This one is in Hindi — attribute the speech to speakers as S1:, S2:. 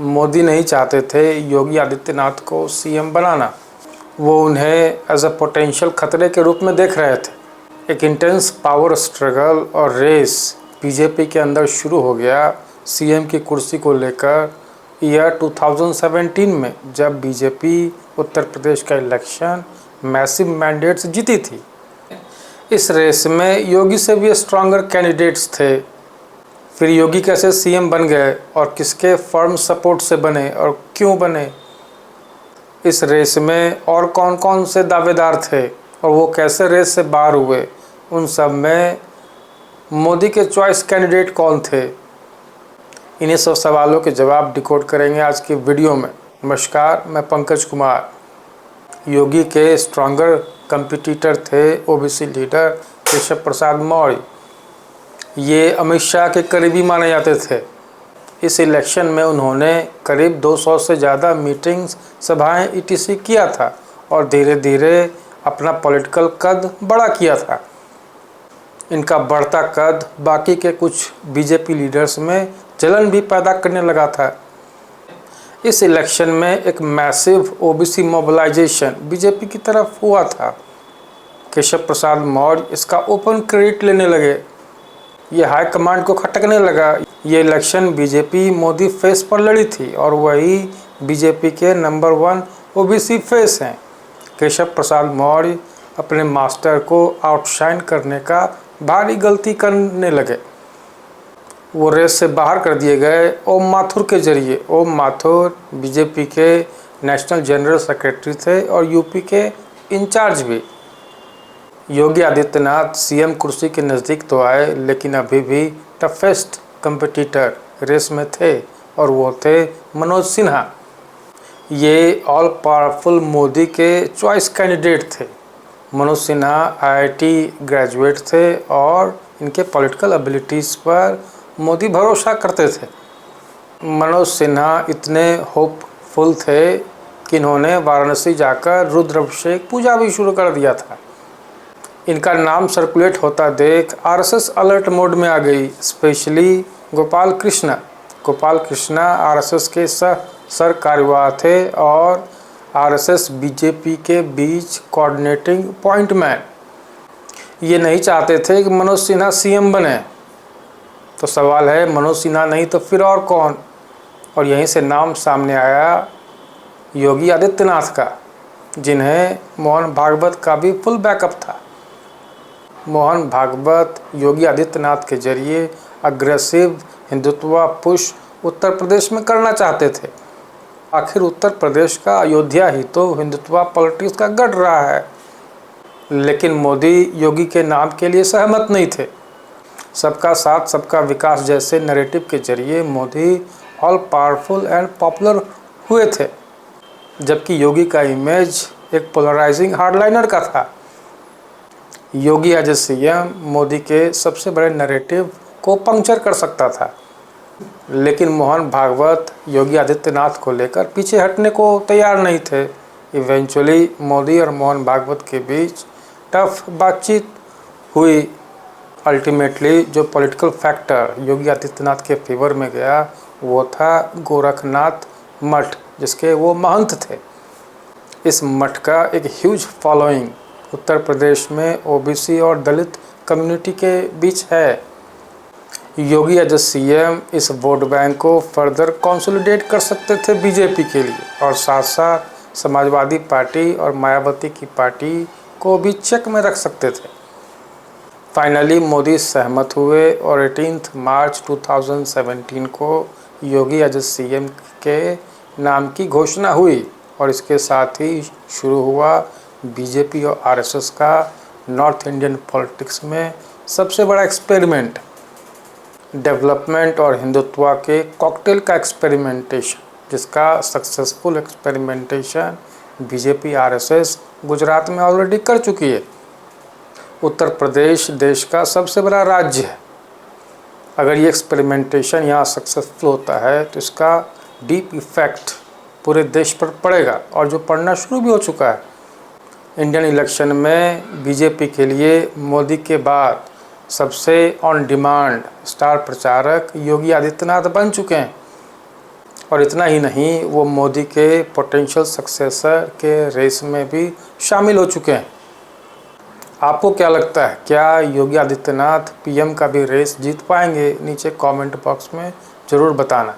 S1: मोदी नहीं चाहते थे योगी आदित्यनाथ को सीएम बनाना। वो उन्हें एज अ पोटेंशियल खतरे के रूप में देख रहे थे। एक इंटेंस पावर स्ट्रगल और रेस बीजेपी के अंदर शुरू हो गया सीएम की कुर्सी को लेकर ईयर 2017 में, जब बीजेपी उत्तर प्रदेश का इलेक्शन मैसिव मैंडेट्स जीती थी। इस रेस में योगी से भी स्ट्रॉन्गर कैंडिडेट्स थे। फिर योगी कैसे सीएम बन गए और किसके फर्म सपोर्ट से बने और क्यों बने, इस रेस में और कौन कौन से दावेदार थे और वो कैसे रेस से बाहर हुए, उन सब में मोदी के चॉइस कैंडिडेट कौन थे, इन्हीं सब सवालों के जवाब डिकोड करेंगे आज की वीडियो में। नमस्कार, मैं पंकज कुमार। योगी के स्ट्रॉन्गर कंपटीटर थे ओबीसी लीडर केशव प्रसाद मौर्य। ये अमित शाह के करीबी माने जाते थे। इस इलेक्शन में उन्होंने करीब 200 से ज़्यादा मीटिंग्स, सभाएं ईटीसी किया था और धीरे धीरे अपना पॉलिटिकल कद बड़ा किया था। इनका बढ़ता कद बाकी के कुछ बीजेपी लीडर्स में जलन भी पैदा करने लगा था। इस इलेक्शन में एक मैसिव ओबीसी मोबिलाइजेशन बीजेपी की तरफ हुआ था। केशव प्रसाद मौर्य इसका ओपन क्रेडिट लेने लगे। ये हाई कमांड को खटकने लगा। ये इलेक्शन बीजेपी मोदी फेस पर लड़ी थी और वही बीजेपी के नंबर 1 ओबीसी फेस हैं। केशव प्रसाद मौर्य अपने मास्टर को आउटशाइन करने का भारी गलती करने लगे। वो रेस से बाहर कर दिए गए ओम माथुर के जरिए। ओम माथुर बीजेपी के नेशनल जनरल सेक्रेटरी थे और यूपी के इंचार्ज भी। योगी आदित्यनाथ सीएम कुर्सी के नज़दीक तो आए, लेकिन अभी भी टफेस्ट कंपटीटर रेस में थे और वो थे मनोज सिन्हा। ये ऑल पावरफुल मोदी के चॉइस कैंडिडेट थे। मनोज सिन्हा आईआईटी ग्रेजुएट थे और इनके पॉलिटिकल एबिलिटीज़ पर मोदी भरोसा करते थे। मनोज सिन्हा इतने होपफुल थे कि इन्होंने वाराणसी जाकर रुद्राभिषेक पूजा भी शुरू कर दिया था। इनका नाम सर्कुलेट होता देख आरएसएस अलर्ट मोड में आ गई, स्पेशली गोपाल कृष्णा आरएसएस के सर कार्यवाह थे और आरएसएस बीजेपी के बीच कोऑर्डिनेटिंग पॉइंट मैन। ये नहीं चाहते थे कि मनोज सिन्हा सीएम बने। तो सवाल है, मनोज सिन्हा नहीं तो फिर और कौन? और यहीं से नाम सामने आया योगी आदित्यनाथ का, जिन्हें मोहन भागवत का भी फुल बैकअप था। मोहन भागवत योगी आदित्यनाथ के जरिए अग्रेसिव हिंदुत्व पुश उत्तर प्रदेश में करना चाहते थे। आखिर उत्तर प्रदेश का अयोध्या ही तो हिंदुत्व पॉलिटिक्स का गढ़ रहा है। लेकिन मोदी योगी के नाम के लिए सहमत नहीं थे। सबका साथ सबका विकास जैसे नैरेटिव के जरिए Modi all powerful and popular हुए थे, जबकि योगी का इमेज एक पोलराइजिंग हार्डलाइनर का था। योगी एज ए सीएम मोदी के सबसे बड़े नैरेटिव को पंक्चर कर सकता था, लेकिन मोहन भागवत योगी आदित्यनाथ को लेकर पीछे हटने को तैयार नहीं थे। इवेंचुअली मोदी और मोहन भागवत के बीच टफ बातचीत हुई। अल्टीमेटली जो पॉलिटिकल फैक्टर योगी आदित्यनाथ के फेवर में गया वो था गोरखनाथ मठ, जिसके वो महंत थे। इस मठ का एक ह्यूज फॉलोइंग उत्तर प्रदेश में ओबीसी और दलित कम्युनिटी के बीच है। योगी एज सीएम इस वोट बैंक को फर्दर कंसोलिडेट कर सकते थे बीजेपी के लिए, और साथ साथ समाजवादी पार्टी और मायावती की पार्टी को भी चेक में रख सकते थे। फाइनली मोदी सहमत हुए और 18 मार्च 2017 को योगी एज सीएम के नाम की घोषणा हुई और इसके साथ ही शुरू हुआ बीजेपी और आरएसएस का नॉर्थ इंडियन पॉलिटिक्स में सबसे बड़ा एक्सपेरिमेंट, डेवलपमेंट और हिंदुत्व के कॉकटेल का एक्सपेरिमेंटेशन, जिसका successful experimentation BJP RSS Gujarat में ऑलरेडी कर चुकी है। उत्तर प्रदेश देश का सबसे बड़ा राज्य है। अगर ये एक्सपेरिमेंटेशन यहाँ सक्सेसफुल होता है तो इसका डीप इफेक्ट पूरे देश पर पड़ेगा, और जो पड़ना शुरू भी हो चुका है। इंडियन इलेक्शन में बीजेपी के लिए मोदी के बाद सबसे ऑन डिमांड स्टार प्रचारक योगी आदित्यनाथ बन चुके हैं। और इतना ही नहीं, वो मोदी के पोटेंशियल सक्सेसर के रेस में भी शामिल हो चुके हैं। आपको क्या लगता है, क्या योगी आदित्यनाथ पीएम का भी रेस जीत पाएंगे? नीचे कमेंट बॉक्स में ज़रूर बताना।